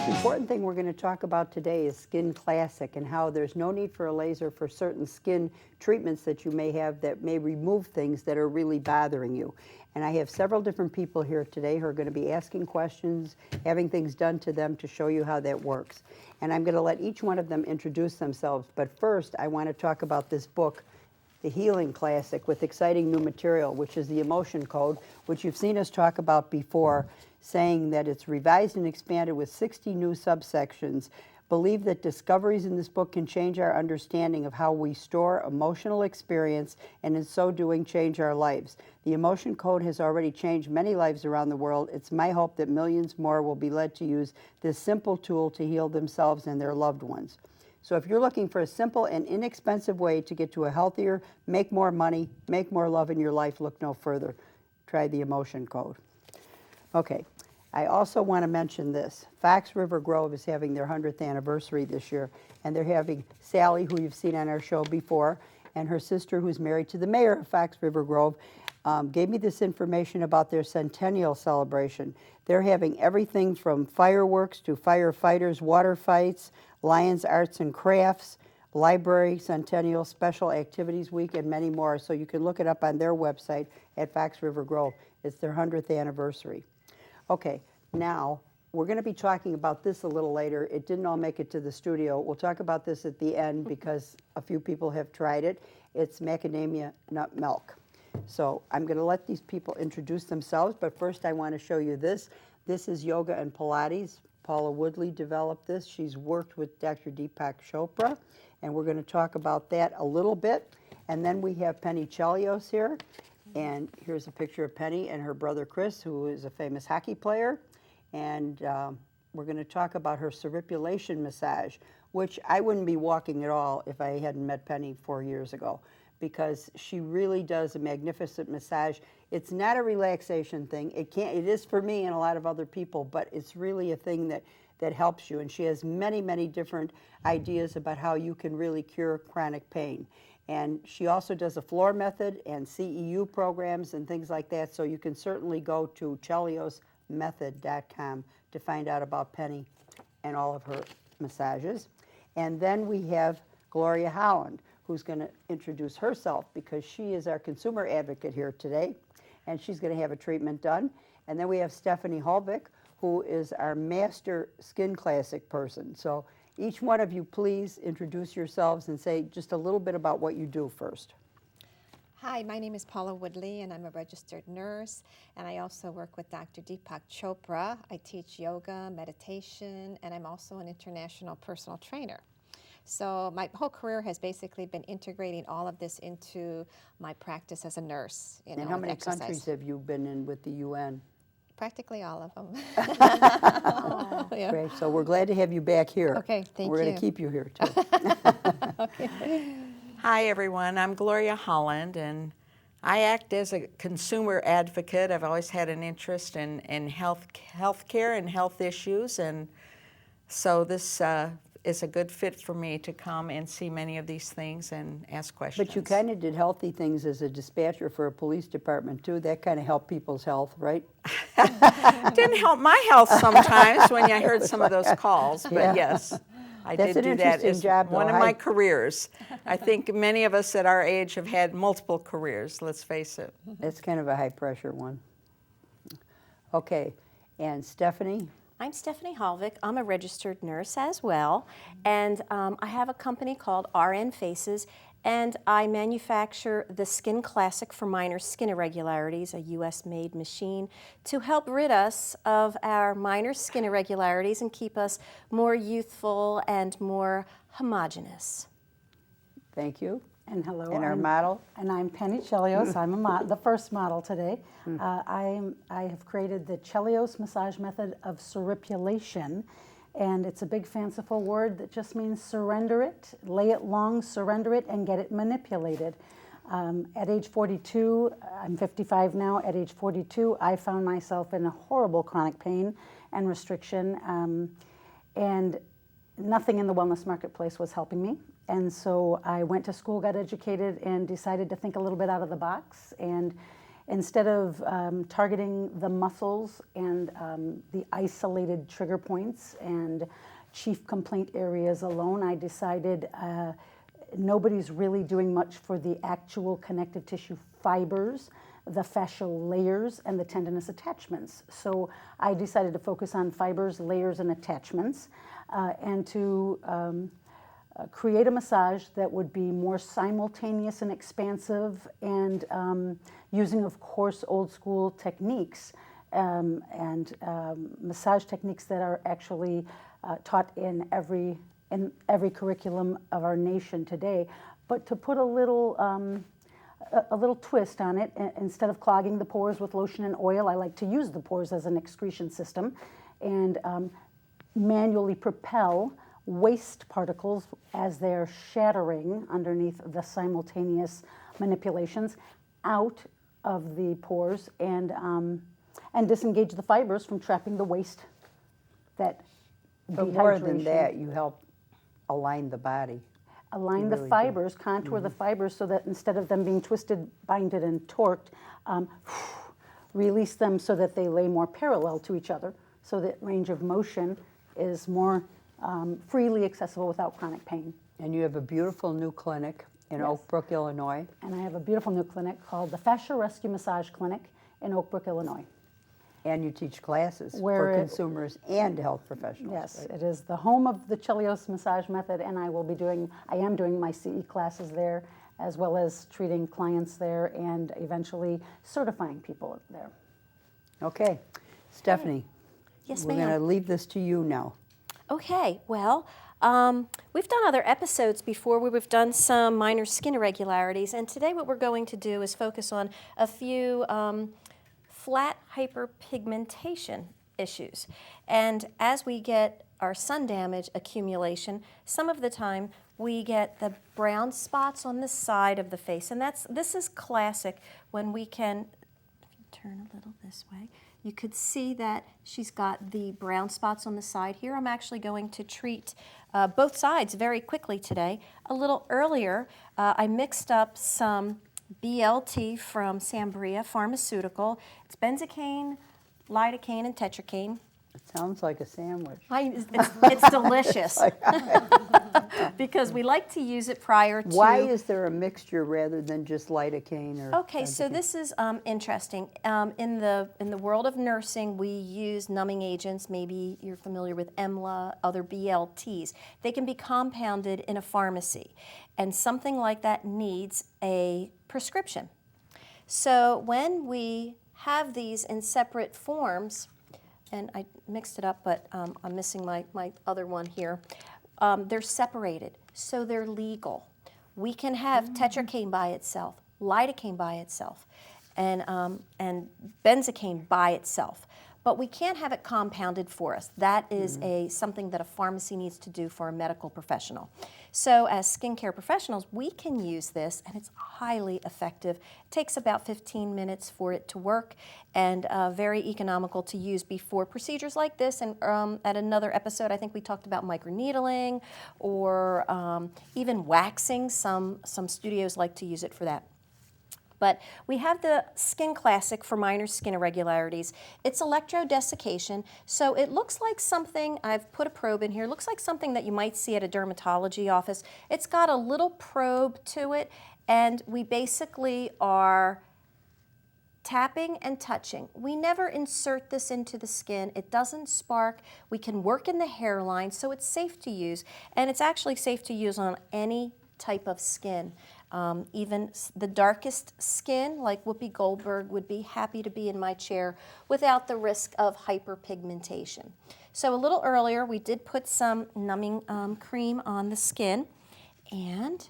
most important thing we're going to talk about today is Skin Classic and how there's no need for a laser for certain skin treatments that you may have that may remove things that are really bothering you. And I have several different people here today who are going to be asking questions, having things done to them to show you how that works. And I'm going to let each one of them introduce themselves. But first, I want to talk about this book, The Healing Classic, with exciting new material, which is the emotion code, which you've seen us talk about before, saying that it's revised and expanded with 60 new subsections. Believe that discoveries in this book can change our understanding of how we store emotional experience, and in so doing, change our lives. The emotion code has already changed many lives around the world. It's my hope that millions more will be led to use this simple tool to heal themselves and their loved ones. So if you're looking for a simple and inexpensive way to get to a healthier, make more money, make more love in your life, look no further. Try the emotion code. Okay, I also want to mention this. Fox River Grove is having their 100th anniversary this year, and they're having Sally, who you've seen on our show before, and her sister, who's married to the mayor of Fox River Grove, gave me this information about their centennial celebration. They're having everything from fireworks to firefighters, water fights, Lions Arts and Crafts, Library Centennial Special Activities Week, and many more. So you can look it up on their website at Fox River Grove. It's their 100th anniversary. Okay, now we're going to be talking about this a little later. It didn't all make it to the studio. We'll talk about this at the end because a few people have tried it. It's macadamia nut milk. So I'm going to let these people introduce themselves, but first I want to show you this. This is yoga and Pilates. Paula Woodley developed this. She's worked with Dr. Deepak Chopra, and we're going to talk about that a little bit. And then we have Penny Chelios here, and here's a picture of Penny and her brother Chris, who is a famous hockey player. And we're going to talk about her cirripulation massage, which I wouldn't be walking at all if I hadn't met Penny 4 years ago, because she really does a magnificent massage. It's not a relaxation thing. It is for me and a lot of other people, but it's really a thing that helps you. And she has many, many different ideas about how you can really cure chronic pain. And she also does a floor method and CEU programs and things like that. So you can certainly go to cheliosmethod.com to find out about Penny and all of her massages. And then we have Gloria Holland, who's going to introduce herself because she is our consumer advocate here today, and she's going to have a treatment done. And then we have Stephanie Holvick, who is our master Skin Classic person. So each one of you, please introduce yourselves and say just a little bit about what you do first. Hi, my name is Paula Woodley, and I'm a registered nurse, and I also work with Dr. Deepak Chopra. I teach yoga, meditation, and I'm also an international personal trainer. So my whole career has basically been integrating all of this into my practice as a nurse. And how many countries have you been in with the UN? Practically all of them. Yeah. Great. So we're glad to have you back here. Okay, thank you. We're going to keep you here, too. Okay. Hi, everyone. I'm Gloria Holland, and I act as a consumer advocate. I've always had an interest in healthcare and health issues, and so this is a good fit for me to come and see many of these things and ask questions. But you kind of did healthy things as a dispatcher for a police department, too. That kind of helped people's health, right? Didn't help my health sometimes when I heard some of those calls, but Yeah. yes. I That's did an do that interesting as job, though. one of my careers. I think many of us at our age have had multiple careers, let's face it. That's kind of a high-pressure one. Okay, and Stephanie? I'm Stephanie Holvick. I'm a registered nurse as well, and I have a company called RN Faces, and I manufacture the Skin Classic for minor skin irregularities, a US-made machine, to help rid us of our minor skin irregularities and keep us more youthful and more homogeneous. Thank you. And hello. And our model? And I'm Penny Chelios. I'm the first model today. I have created the Chelios massage method of cirripulation, and it's a big fanciful word that just means surrender it, lay it long, surrender it, and get it manipulated. At age 42, I'm 55 now, at age 42, I found myself in a horrible chronic pain and restriction, and nothing in the wellness marketplace was helping me. And so I went to school, got educated, and decided to think a little bit out of the box. And instead of targeting the muscles and the isolated trigger points and chief complaint areas alone, I decided nobody's really doing much for the actual connective tissue fibers, the fascial layers, and the tendinous attachments. So I decided to focus on fibers, layers, and attachments, and to create a massage that would be more simultaneous and expansive, and using, of course, old school techniques and massage techniques that are actually taught in every curriculum of our nation today, but to put a little twist on it. Instead of clogging the pores with lotion and oil, I like to use the pores as an excretion system and manually propel waste particles as they're shattering underneath the simultaneous manipulations out of the pores, and disengage the fibers from trapping the waste. But more than that, you help align the body. Align You the really do. fibers, contour the fibers, so that instead of them being twisted, binded, and torqued, release them so that they lay more parallel to each other, so that range of motion is more freely accessible without chronic pain. And you have a beautiful new clinic in Yes. Oak Brook, Illinois. And I have a beautiful new clinic called the Fascia Rescue Massage Clinic in Oak Brook, Illinois. And you teach classes Where for it- consumers and health professionals. Yes, right? it is the home of the Chelios massage method, and I am doing my CE classes there, as well as treating clients there and eventually certifying people there. Okay, Stephanie. Yes, We're going to ma'am. leave this to you now. Okay, well, we've done other episodes before where we've done some minor skin irregularities, and today what we're going to do is focus on a few flat hyperpigmentation issues. And as we get our sun damage accumulation, some of the time we get the brown spots on the side of the face, and this is classic when we can turn a little this way. You could see that she's got the brown spots on the side here. I'm actually going to treat both sides very quickly today. A little earlier, I mixed up some BLT from Sambria Pharmaceutical. It's benzocaine, lidocaine, and tetracaine. It sounds like a sandwich. It's delicious because we like to use it prior to. Why is there a mixture rather than just lidocaine or? Okay, so this is interesting. In the world of nursing, we use numbing agents. Maybe you're familiar with EMLA, other BLTs. They can be compounded in a pharmacy, and something like that needs a prescription. So when we have these in separate forms, and I mixed it up, but I'm missing my other one here. They're separated, so they're legal. We can have tetracaine by itself, lidocaine by itself, and benzocaine by itself. But we can't have it compounded for us. That is something that a pharmacy needs to do for a medical professional. So as skincare professionals, we can use this, and it's highly effective. It takes about 15 minutes for it to work, and very economical to use before procedures like this. And at another episode, I think we talked about microneedling or even waxing. Some studios like to use it for that. But we have the Skin Classic for minor skin irregularities. It's electrodesiccation, so it looks like something, I've put a probe in here, looks like something that you might see at a dermatology office. It's got a little probe to it, and we basically are tapping and touching. We never insert this into the skin. It doesn't spark. We can work in the hairline, so it's safe to use, and it's actually safe to use on any type of skin. Even the darkest skin, like Whoopi Goldberg, would be happy to be in my chair without the risk of hyperpigmentation. So a little earlier, we did put some numbing cream on the skin, and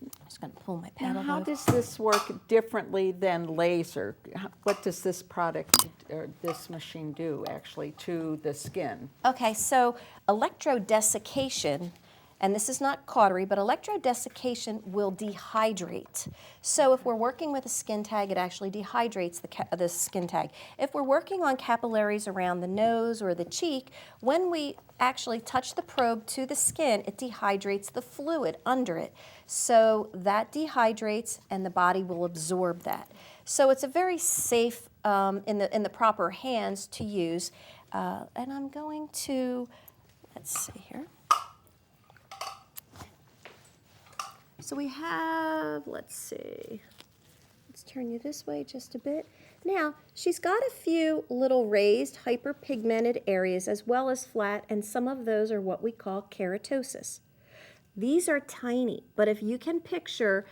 I'm just going to pull my Now, paddle. how does this work differently than laser? What does this product or this machine do actually to the skin? Okay, so electrodesiccation, and this is not cautery, but electrodesiccation will dehydrate. So if we're working with a skin tag, it actually dehydrates the skin tag. If we're working on capillaries around the nose or the cheek, when we actually touch the probe to the skin, it dehydrates the fluid under it. So that dehydrates, and the body will absorb that. So it's a very safe, in the proper hands to use. And I'm going to, let's see here. So we have, let's see, let's turn you this way just a bit. Now, she's got a few little raised hyperpigmented areas as well as flat, and some of those are what we call keratosis. These are tiny, but if you can picture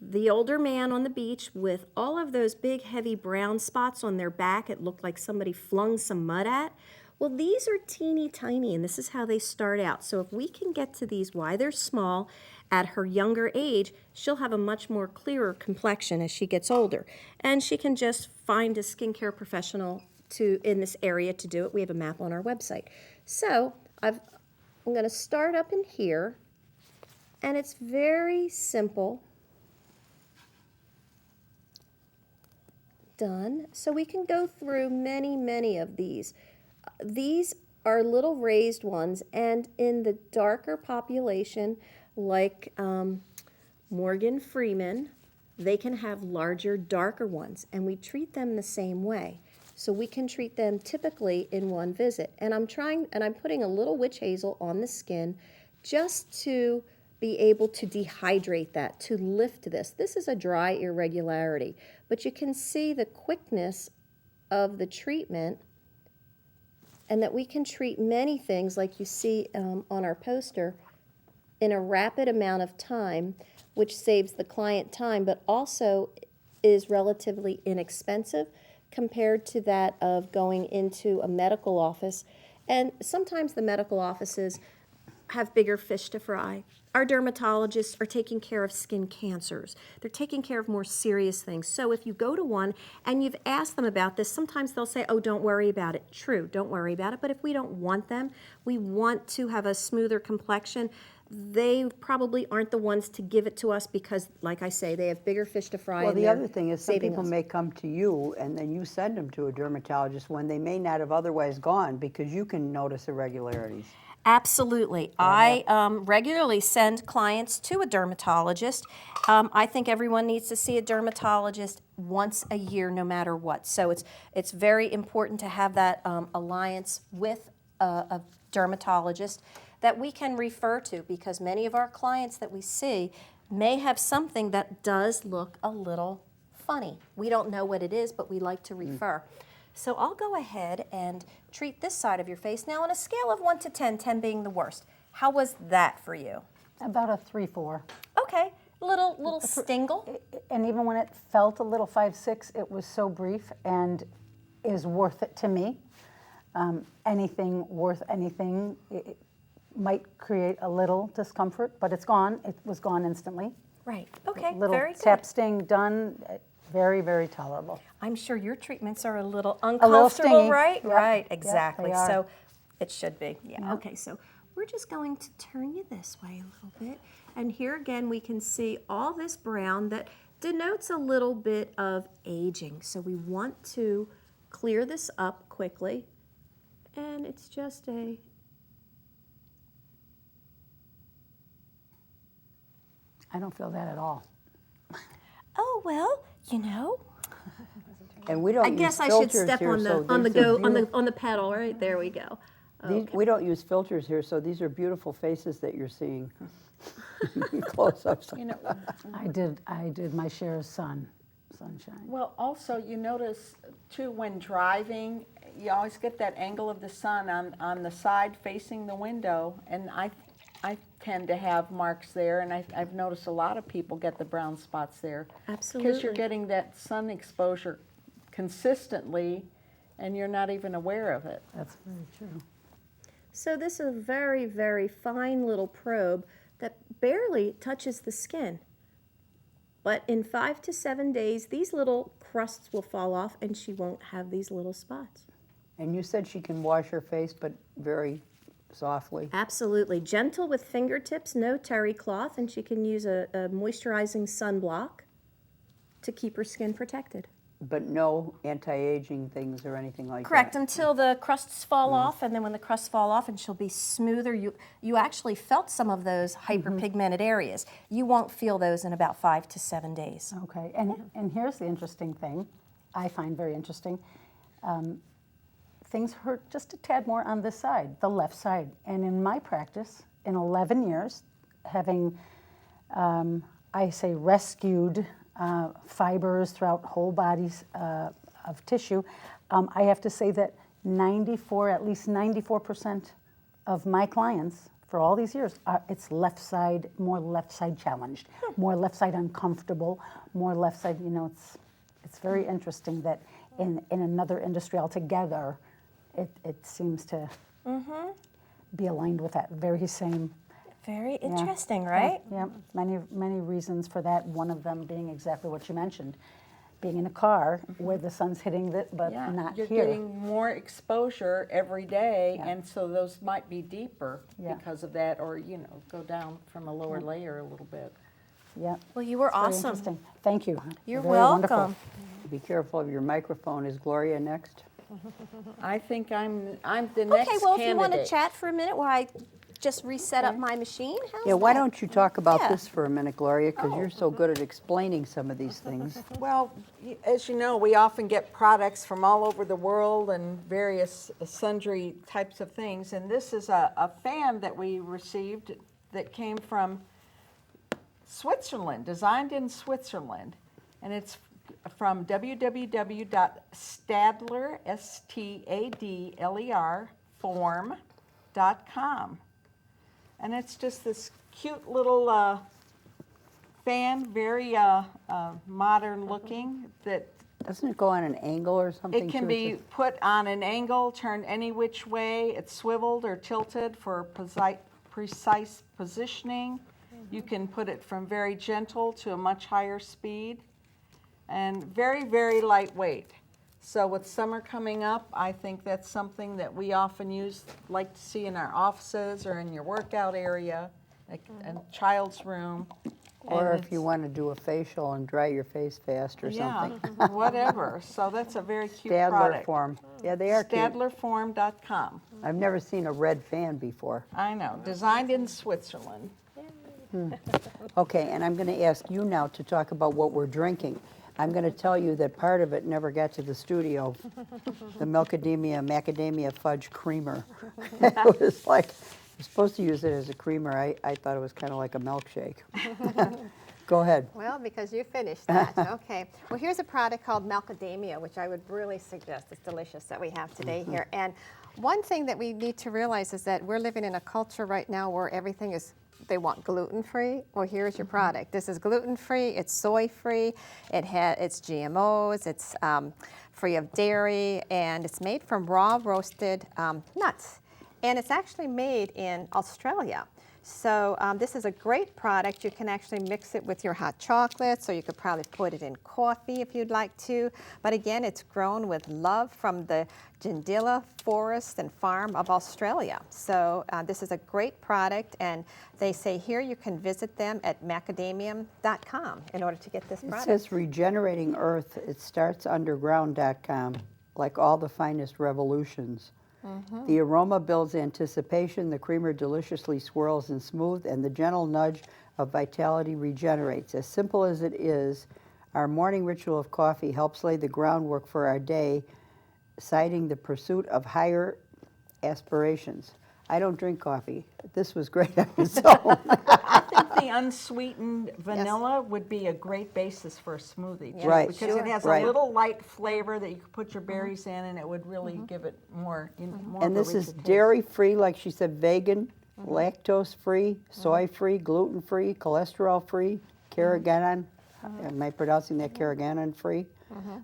the older man on the beach with all of those big heavy brown spots on their back, it looked like somebody flung some mud at. Well, these are teeny tiny, and this is how they start out. So if we can get to these while they're small, at her younger age, she'll have a much more clearer complexion as she gets older. And she can just find a skincare professional in this area to do it. We have a map on our website. So I'm going to start up in here, and it's very simple. Done. So we can go through many, many of these. These are little raised ones, and in the darker population, like Morgan Freeman, they can have larger, darker ones, and we treat them the same way. So we can treat them typically in one visit. And I'm putting a little witch hazel on the skin just to be able to dehydrate that, to lift this. This is a dry irregularity, but you can see the quickness of the treatment, and that we can treat many things like you see on our poster in a rapid amount of time, which saves the client time, but also is relatively inexpensive compared to that of going into a medical office. And sometimes the medical offices have bigger fish to fry. Our dermatologists are taking care of skin cancers. They're taking care of more serious things. So if you go to one and you've asked them about this, sometimes they'll say, oh, don't worry about it. True, don't worry about it. But if we don't want them, we want to have a smoother complexion, they probably aren't the ones to give it to us because, like I say, they have bigger fish to fry. Well, and the they're other thing is some saving people us. may come to you and then you send them to a dermatologist when they may not have otherwise gone because you can notice irregularities. Absolutely. I regularly send clients to a dermatologist. I think everyone needs to see a dermatologist once a year, no matter what. So it's very important to have that alliance with a dermatologist that we can refer to, because many of our clients that we see may have something that does look a little funny. We don't know what it is, but we like to refer. So I'll go ahead and treat this side of your face. Now, on a scale of 1 to 10, 10 being the worst, how was that for you? About a 3-4. Okay, little stingle. And even when it felt a little 5-6, it was so brief and is worth it to me. Anything worth anything, it might create a little discomfort, but it's gone. It was gone instantly. Right, okay, Little very good. tap sting done, very, very tolerable. I'm sure your treatments are a little little uncomfortable, stingy. right? Yep. Right, Yep, exactly. they are. So it should be. Yeah. Yep. Okay, so we're just going to turn you this way a little bit. And here again, we can see all this brown that denotes a little bit of aging. So we want to clear this up quickly. And it's just I don't feel that at all. oh, well, you know. And we don't I use guess I should filters step here, on so the on the these are go on beautiful- the pedal. Right there we go. We don't use filters here, so these are beautiful faces that you're seeing. Close-ups. You know, I did my share of sunshine. well, also you notice too when driving, you always get that angle of the sun on the side facing the window, and I tend to have marks there, and I've noticed a lot of people get the brown spots there. Because you're Absolutely. getting that sun exposure consistently, and you're not even aware of it. That's very true. So this is a very, very fine little probe that barely touches the skin. But in 5 to 7 days, these little crusts will fall off and she won't have these little spots. And you said she can wash her face, but very softly. Absolutely. Gentle with fingertips, no terry cloth, and she can use a moisturizing sunblock to keep her skin protected. But no anti-aging things or anything like Correct, that. until the crusts fall off, and then when the crusts fall off and she'll be smoother, you actually felt some of those hyperpigmented areas. You won't feel those in about 5 to 7 days. Okay, and here's the interesting thing, I find very interesting. Things hurt just a tad more on this side, the left side. And in my practice, in 11 years, having, I say, rescued fibers throughout whole bodies of tissue, I have to say that at least 94% of my clients for all these years, it's more left side challenged, more left side uncomfortable, more left side, it's very interesting that in another industry altogether, it seems to be aligned with that very same. Very interesting, right? Yeah, many reasons for that. One of them being exactly what you mentioned, being in a car where the sun's hitting it, but not you're here. getting more exposure every day, and so those might be deeper because of that, or go down from a lower layer a little bit. Yeah. Well, you were Very awesome. interesting. Thank you. You're Very wonderful. welcome. Be careful of your microphone. Is Gloria next? I think I'm the next Okay, well, if you want to candidate. chat for a minute while I just reset up my machine, how's Yeah, why that? don't you talk about Yeah. this for a minute, Gloria, because you're so good at explaining some of these things. Well, as you know, we often get products from all over the world and various sundry types of things. And this is a fan that we received that came from Switzerland, designed in Switzerland. And it's from www.stadler, S-T-A-D-L-E-R, form.com. And it's just this cute little fan, very modern looking, that Doesn't it go on an angle or something? it can too? be put on an angle, turned any which way. It's swiveled or tilted for precise positioning. You can put it from very gentle to a much higher speed, and very, very lightweight. So with summer coming up, I think that's something that we often like to see in our offices or in your workout area, like a child's room. Or And if you want to do a facial and dry your face fast or something. yeah, whatever. So that's a very cute Stadler product. form. Yeah, they are cute. Stadlerform.com. I've never seen a red fan before. I know, designed in Switzerland. Okay, and I'm going to ask you now to talk about what we're drinking. I'm going to tell you that part of it never got to the studio. The macadamia fudge creamer. It was like, you're supposed to use it as a creamer. I thought it was kind of like a milkshake. Go ahead. Well, because you finished that. Okay. Well, here's a product called macadamia, which I would really suggest. It's delicious that we have today here. And one thing that we need to realize is that we're living in a culture right now where everything is, they want gluten-free. Well, here's your product. This is gluten-free. It's soy-free. It's GMOs. It's free of dairy, and it's made from raw roasted nuts. And it's actually made in Australia. So this is a great product. You can actually mix it with your hot chocolate, so you could probably put it in coffee if you'd like to. But again, it's grown with love from the Jindilla Forest and Farm of Australia. So this is a great product, and they say here you can visit them at macadamium.com in order to get this It product. says regenerating earth. It starts underground.com, like all the finest revolutions. The aroma builds anticipation, the creamer deliciously swirls and smooth, and the gentle nudge of vitality regenerates. As simple as it is, our morning ritual of coffee helps lay the groundwork for our day, citing the pursuit of higher aspirations. I don't drink coffee. This was great on its own. I think the unsweetened vanilla would be a great basis for a smoothie, too, Right. because it has Right. a little light flavor that you could put your berries in, and it would really give it more, more And of a this is richer taste. dairy-free, like she said, vegan, lactose-free, soy-free, gluten-free, cholesterol-free, carrageenan. Am I pronouncing that carrageenan-free?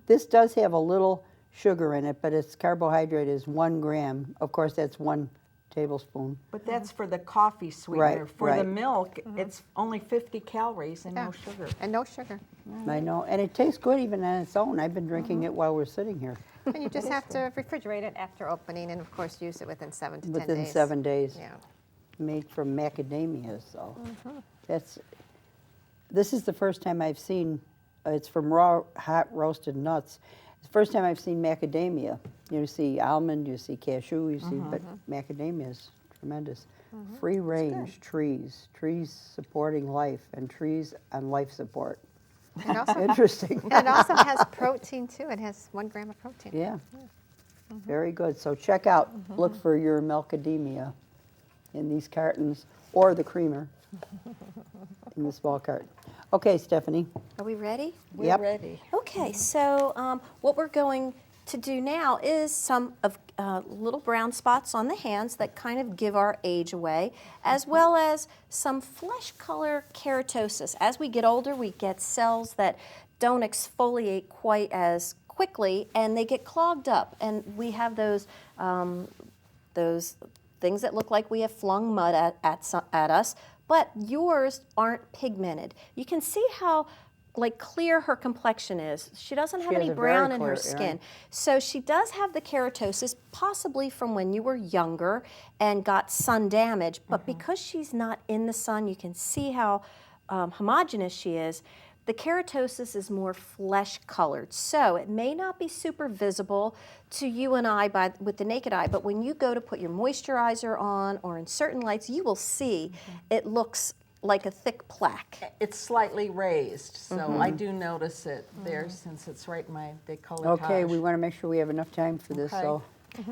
This does have a little sugar in it, but its carbohydrate is 1 gram. Of course, that's 1 tablespoon. But that's for the coffee sweetener. Right, For the right. milk, it's only 50 calories and Yeah. no sugar. And no sugar. I know, and it tastes good even on its own. I've been drinking it while we're sitting here. And you just have to refrigerate it after opening, and of course use it within 7 to 10 days. Within 7 days. Yeah. Made from macadamia, so this is the first time I've seen it's from raw, hot roasted nuts. It's the first time I've seen macadamia. You see almond, you see cashew, you see, but macadamia is tremendous. Free range trees, trees supporting life, and trees on life support. It also, Interesting. it also has protein too. It has 1 gram of protein. Yeah. Very good. So check out, look for your macadamia in these cartons, or the creamer in the small carton. Okay, Stephanie. Are we ready? We're Yep. ready. Okay, so what we're going to do now is some of little brown spots on the hands that kind of give our age away, as well as some flesh color keratosis. As we get older, we get cells that don't exfoliate quite as quickly, and they get clogged up, and we have those things that look like we have flung mud at us, but yours aren't pigmented. You can see how clear her complexion is. She doesn't have She has any a very brown in clear, her yeah. skin. So she does have the keratosis, possibly from when you were younger and got sun damage, but because she's not in the sun, you can see how homogeneous she is. The keratosis is more flesh colored, so it may not be super visible to you and I with the naked eye, but when you go to put your moisturizer on or in certain lights, you will see it looks like a thick plaque. It's slightly raised, so I do notice it there since it's right in my décolletage. Okay, we want to make sure we have enough time for this, Okay. so.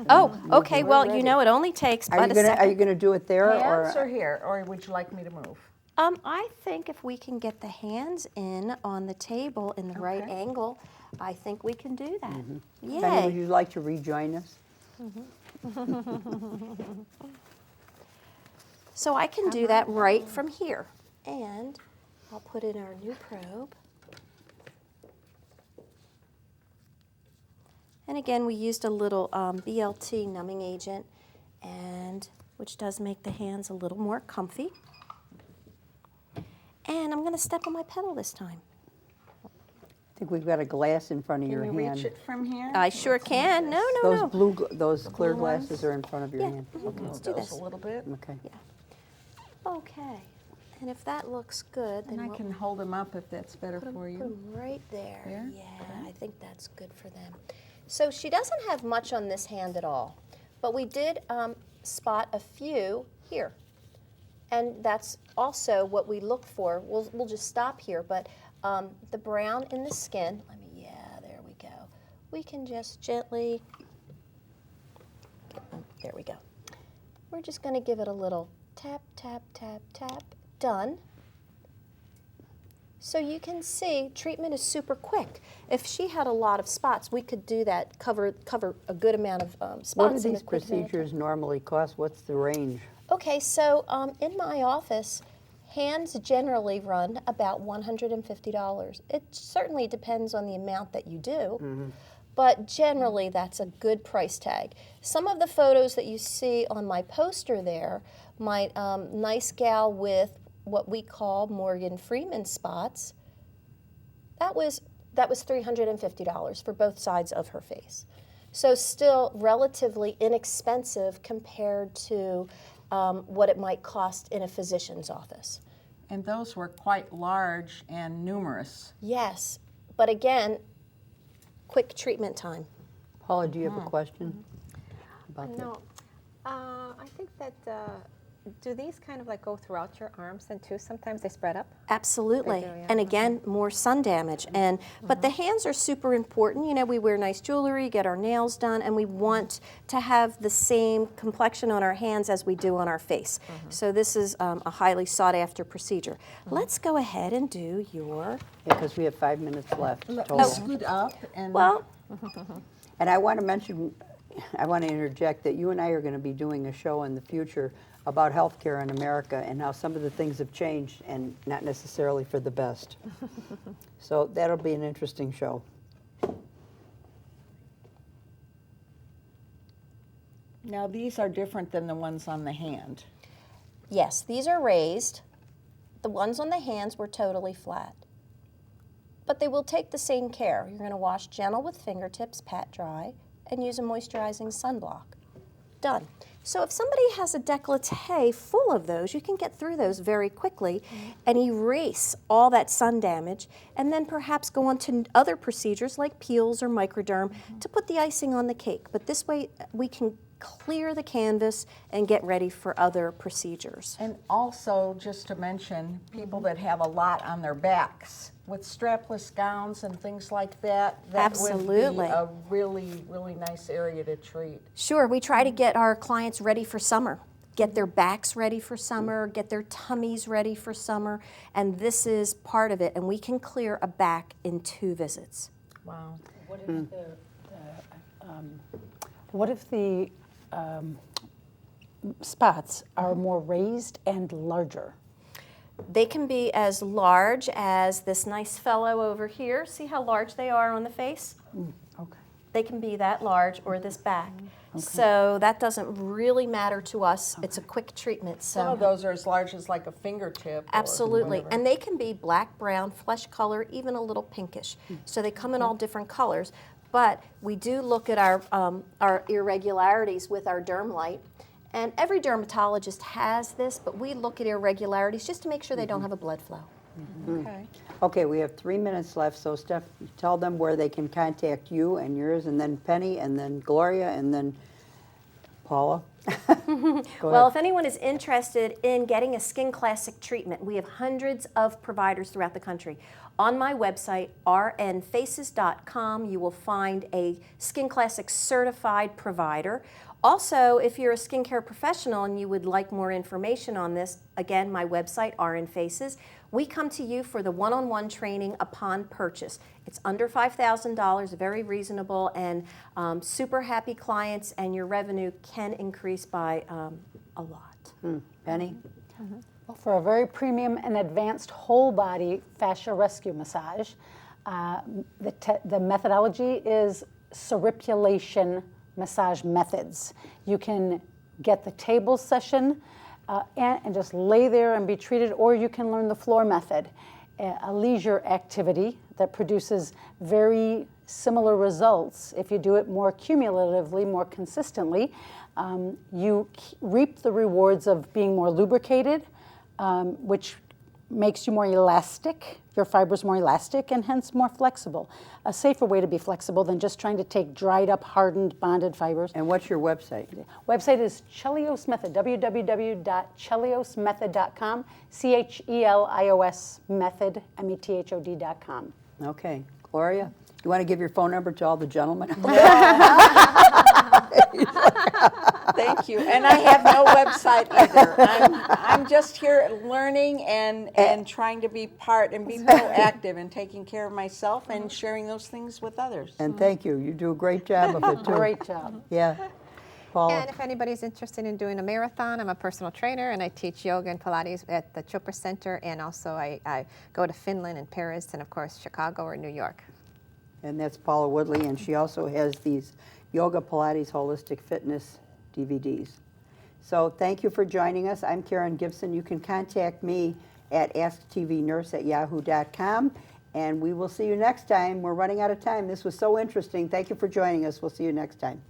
Oh, okay, We're well, ready. you know, it only takes Are but you a gonna, second. are you gonna do it there, Hands or? or here, or would you like me to move? I think if we can get the hands in on the table in the right Okay. angle, I think we can do that. Penny, would Yay. you like to rejoin us? So I can do that right from here. And I'll put in our new probe. And again, we used a little BLT numbing agent, and which does make the hands a little more comfy. And I'm going to step on my pedal this time. I think we've got a glass in front of your Can you hand. reach it from here? I sure can. No, no, Those no. those clear blue ones? glasses are in front of your Yeah. hand. Okay, let's do Those this. a little bit. Okay. Okay. And if that looks good, then And I we'll can hold them up if that's better for put you. 'em right there. There? Yeah, I think that's good for them. So she doesn't have much on this hand at all, but we did spot a few here. And that's also what we look for. We'll just stop here, but the brown in the skin, there we go. We can just gently, there we go. We're just gonna give it a little tap, tap, tap, tap, done. So you can see treatment is super quick. If she had a lot of spots, we could do that, cover a good amount of spots. What do in a these quick amount of time. procedures normally cost? What's the range? Okay, so in my office, hands generally run about $150. It certainly depends on the amount that you do, but generally that's a good price tag. Some of the photos that you see on my poster there, my nice gal with what we call Morgan Freeman spots, that was $350 for both sides of her face. So still relatively inexpensive compared to what it might cost in a physician's office. And those were quite large and numerous. Yes, but again, quick treatment time. Paula, do you have a question about that? No, I think that do these kind of go throughout your arms then too? Sometimes they spread up. Absolutely. They do, yeah. And again, more sun damage. And but the hands are super important. You know, we wear nice jewelry, get our nails done, and we want to have the same complexion on our hands as we do on our face. So this is a highly sought after procedure. Let's go ahead and do your Because we have 5 minutes left Let's total. scoot up and well. And I want to mention, I want to interject that you and I are going to be doing a show in the future about healthcare in America and how some of the things have changed and not necessarily for the best. So that'll be an interesting show. now these are different than the ones on the hand. Yes, these are raised. The ones on the hands were totally flat. But they will take the same care. You're going to wash gentle with fingertips, pat dry, and use a moisturizing sunblock. done. So if somebody has a décolleté full of those, you can get through those very quickly and erase all that sun damage, and then perhaps go on to other procedures like peels or microderm to put the icing on the cake. But this way we can clear the canvas and get ready for other procedures. And also, just to mention, people that have a lot on their backs with strapless gowns and things like that, that Absolutely. would be a really, really nice area to treat. Sure, we try to get our clients ready for summer, get their backs ready for summer, get their tummies ready for summer, and this is part of it, and we can clear a back in 2 visits. Wow. What if the spots are more raised and larger? They can be as large as this nice fellow over here. See how large they are on the face? Okay. They can be that large, or this back. So that doesn't really matter to us. It's a quick treatment. So Some of those are as large as like a fingertip. or absolutely, whatever. and they can be black, brown, flesh color, even a little pinkish. So they come in all different colors. But we do look at our irregularities with our derm light. And every dermatologist has this, but we look at irregularities just to make sure they don't have a blood flow. Okay. Okay, we have 3 minutes left, so Steph, tell them where they can contact you and yours, and then Penny, and then Gloria, and then Paula. Go Well, ahead. if anyone is interested in getting a Skin Classic treatment, we have hundreds of providers throughout the country. On my website, rnfaces.com, you will find a Skin Classic certified provider. Also, if you're a skincare professional and you would like more information on this, again, my website, RN Faces, we come to you for the one-on-one training upon purchase. It's under $5,000, very reasonable, and super happy clients, and your revenue can increase by a lot. Penny? Well, for a very premium and advanced whole body fascia rescue massage, the methodology is surripulation massage methods. You can get the table session and just lay there and be treated, or you can learn the floor method, a leisure activity that produces very similar results. If you do it more cumulatively, more consistently, you reap the rewards of being more lubricated, which makes you more elastic, your fibers more elastic, and hence more flexible. A safer way to be flexible than just trying to take dried up, hardened, bonded fibers. And what's your website? Website is Chelios Method, www.cheliosmethod.com, CHELIOS method, METHOD.com. Okay. Gloria, you want to give your phone number to all the gentlemen? Thank you. And I have no website either. I'm just here learning and trying to be part and be proactive and taking care of myself and sharing those things with others. And thank you. You do a great job of it, too. Great job. Yeah. Paula? And if anybody's interested in doing a marathon, I'm a personal trainer, and I teach yoga and Pilates at the Chopra Center, and also I go to Finland and Paris and, of course, Chicago or New York. And that's Paula Woodley, and she also has these Yoga, Pilates, Holistic Fitness DVDs. So thank you for joining us. I'm Karon Gibson. You can contact me at asktvnurse@yahoo.com, and we will see you next time. We're running out of time. This was so interesting. Thank you for joining us. We'll see you next time.